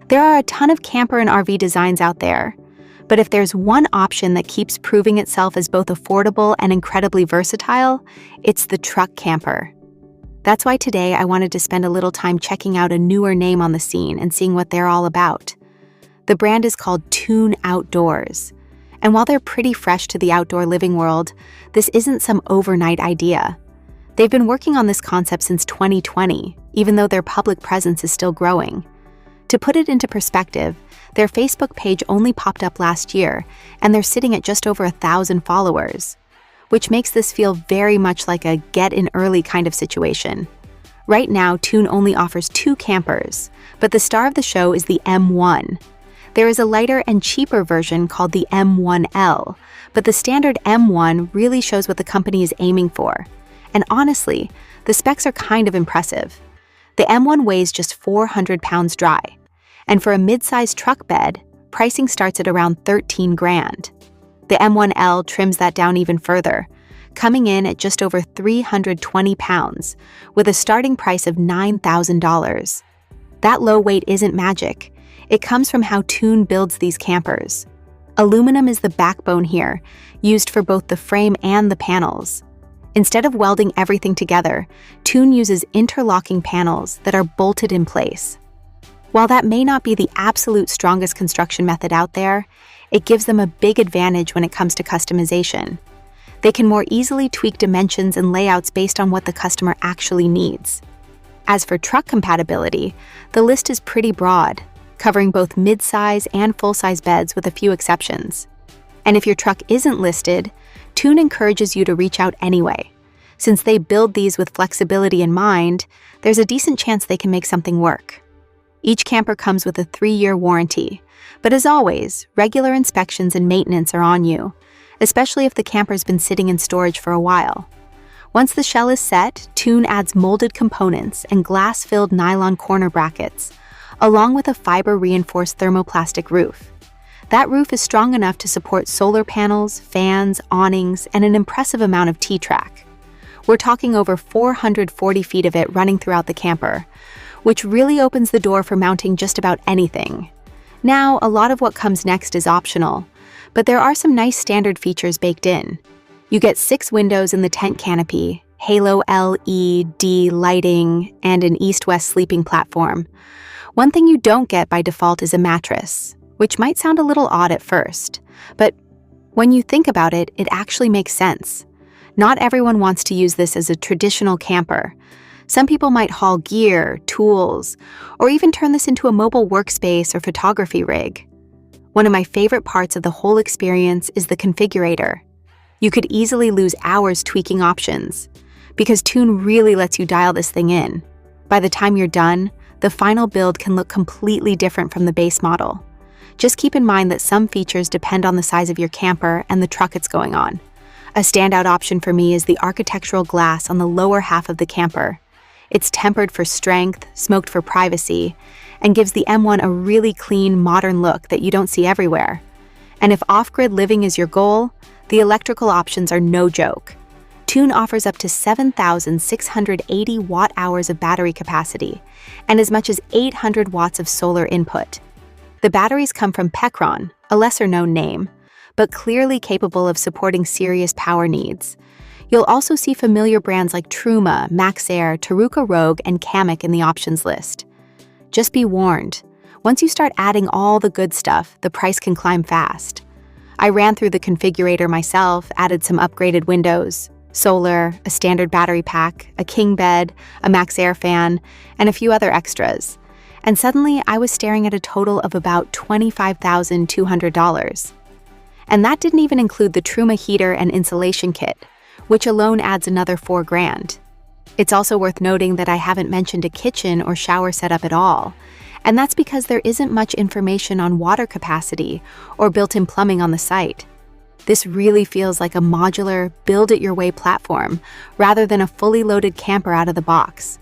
There are a ton of camper and RV designs out there, but if there's one option that keeps proving itself as both affordable and incredibly versatile, it's the truck camper. That's why today I wanted to spend a little time checking out a newer name on the scene and seeing what they're all about. The brand is called Tune Outdoors, and while they're pretty fresh to the outdoor living world, this isn't some overnight idea. They've been working on this concept since 2020, even though their public presence is still growing. To put it into perspective, their Facebook page only popped up last year, and they're sitting at just over 1,000 followers, which makes this feel very much like a get-in-early kind of situation. Right now, Tune only offers 2 campers, but the star of the show is the M1. There is a lighter and cheaper version called the M1L, but the standard M1 really shows what the company is aiming for. And honestly, the specs are kind of impressive. The M1 weighs just 400 pounds dry, and for a mid-sized truck bed, pricing starts at around 13 grand. The M1L trims that down even further, coming in at just over 320 pounds, with a starting price of $9,000. That low weight isn't magic. It comes from how Tune builds these campers. Aluminum is the backbone here, used for both the frame and the panels. Instead of welding everything together, Tune uses interlocking panels that are bolted in place. While that may not be the absolute strongest construction method out there, it gives them a big advantage when it comes to customization. They can more easily tweak dimensions and layouts based on what the customer actually needs. As for truck compatibility, the list is pretty broad, covering both mid-size and full-size beds with a few exceptions. And if your truck isn't listed, Tune encourages you to reach out anyway. Since they build these with flexibility in mind, there's a decent chance they can make something work. Each camper comes with a 3-year warranty, but as always, regular inspections and maintenance are on you, especially if the camper's been sitting in storage for a while. Once the shell is set, Tune adds molded components and glass-filled nylon corner brackets, along with a fiber-reinforced thermoplastic roof. That roof is strong enough to support solar panels, fans, awnings, and an impressive amount of T-track. We're talking over 440 feet of it running throughout the camper, which really opens the door for mounting just about anything. Now, a lot of what comes next is optional, but there are some nice standard features baked in. You get 6 windows in the tent canopy, Halo LED lighting, and an east-west sleeping platform. One thing you don't get by default is a mattress, which might sound a little odd at first, but when you think about it, it actually makes sense. Not everyone wants to use this as a traditional camper. Some people might haul gear, tools, or even turn this into a mobile workspace or photography rig. One of my favorite parts of the whole experience is the configurator. You could easily lose hours tweaking options, because Tune really lets you dial this thing in. By the time you're done, the final build can look completely different from the base model. Just keep in mind that some features depend on the size of your camper and the truck it's going on. A standout option for me is the architectural glass on the lower half of the camper. It's tempered for strength, smoked for privacy, and gives the M1 a really clean, modern look that you don't see everywhere. And if off-grid living is your goal, the electrical options are no joke. Tune offers up to 7,680 watt-hours of battery capacity and as much as 800 watts of solar input. The batteries come from Pecron, a lesser-known name, but clearly capable of supporting serious power needs. You'll also see familiar brands like Truma, Maxair, Taruka Rogue, and Kamiq in the options list. Just be warned, once you start adding all the good stuff, the price can climb fast. I ran through the configurator myself, added some upgraded windows, solar, a standard battery pack, a king bed, a Maxair fan, and a few other extras. And suddenly I was staring at a total of about $25,200. And that didn't even include the Truma heater and insulation kit, which alone adds another $4 grand. It's also worth noting that I haven't mentioned a kitchen or shower setup at all, and that's because there isn't much information on water capacity or built-in plumbing on the site. This really feels like a modular, build-it-your-way platform rather than a fully loaded camper out of the box.